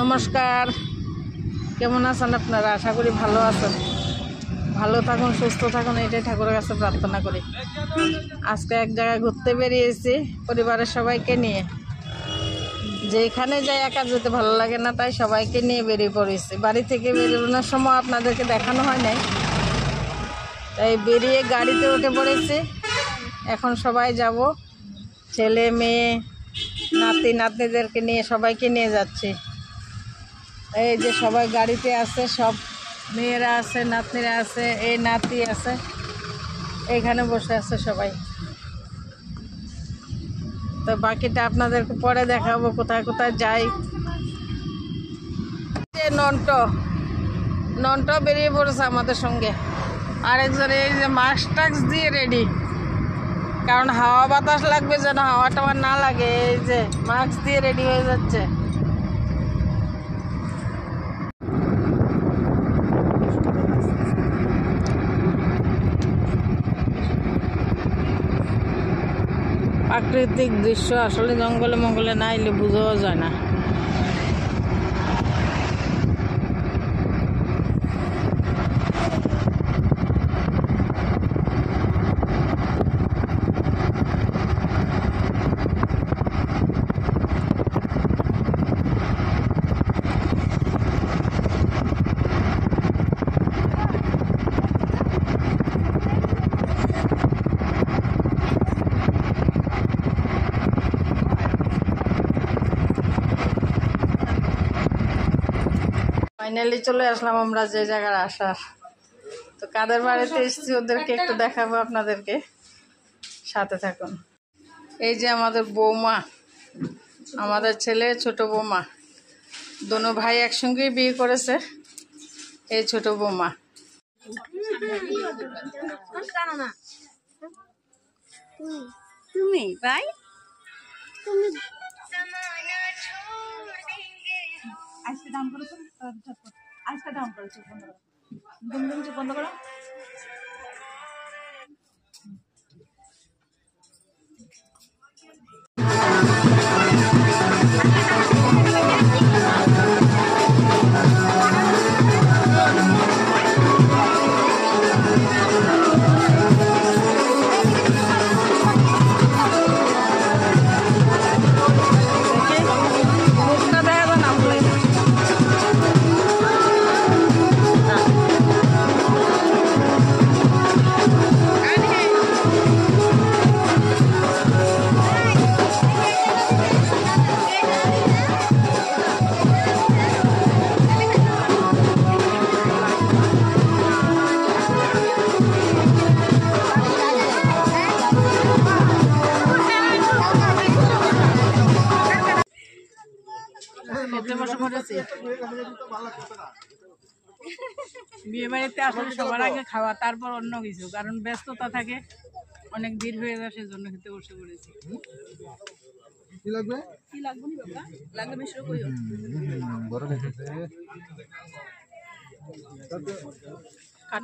নমস্কার, কেমন আছেন আপনারা? আশা করি ভালো আছেন। ভালো থাকুন, সুস্থ থাকুন, এটাই ঠাকুরের কাছে প্রার্থনা করি। আজকে এক জায়গায় ঘুরতে বেরিয়েছি পরিবারের সবাইকে নিয়ে। যেখানে যাই একা যেতে ভালো লাগে না, তাই সবাইকে নিয়ে বেরিয়ে পড়েছি। বাড়ি থেকে বেরোনোর সময় আপনাদেরকে দেখানো হয় নাই, তাই বেরিয়ে গাড়িতে উঠে পড়েছি। এখন সবাই যাব, ছেলে মেয়ে নাতি নাতনিদেরকে নিয়ে সবাইকে নিয়ে যাচ্ছি। এই যে সবাই গাড়িতে আছে, সব মেয়েরা আছে, নাতনিরা আছে, এই নাতি আছে, এইখানে বসে আছে সবাই। তো বাকিটা আপনাদেরকে পরে দেখাবো কোথায় কোথায় যাই। নন্ট বেরিয়ে পড়েছে আমাদের সঙ্গে, আরেকজন এই যে মাস্ক টাস্ক দিয়ে রেডি, কারণ হাওয়া বাতাস লাগবে যেন হাওয়া টাওয়া না লাগে। এই যে মাস্ক দিয়ে রেডি হয়ে যাচ্ছে। প্রাকৃতিক দৃশ্য আসলে জঙ্গলে মঙ্গলে না এলে বোঝাও যায় না। ফাইনালি চলে আসলাম আমরা যে জায়গায় আসার। তো কাদের বাড়িতে এসেছি ওদেরকে একটু দেখাবো আপনাদেরকে, সাথে থাকুন। এই যে আমাদের বৌমা, আমাদের ছেলে ছোট বৌমা, দোনো ভাই একসঙ্গেই বিয়ে করেছে। এই ছোট বৌমা। তুমি ভাই আজকে দাম করেছো, আজকে দাম করেছো, বন্ধ করো। বিয়ে বাড়িতে আসলে সবার আগে খাওয়া, তারপর অন্য কিছু, কারণ ব্যস্ততা থাকে, অনেক ভিড় হয়ে যায়, সেজন্য খেতে বসে পড়েছি। কি লাগবে? কি লাগবে নি বাবা? লাগবে মিশ্র কইও। বড় লেগেছে। কাট।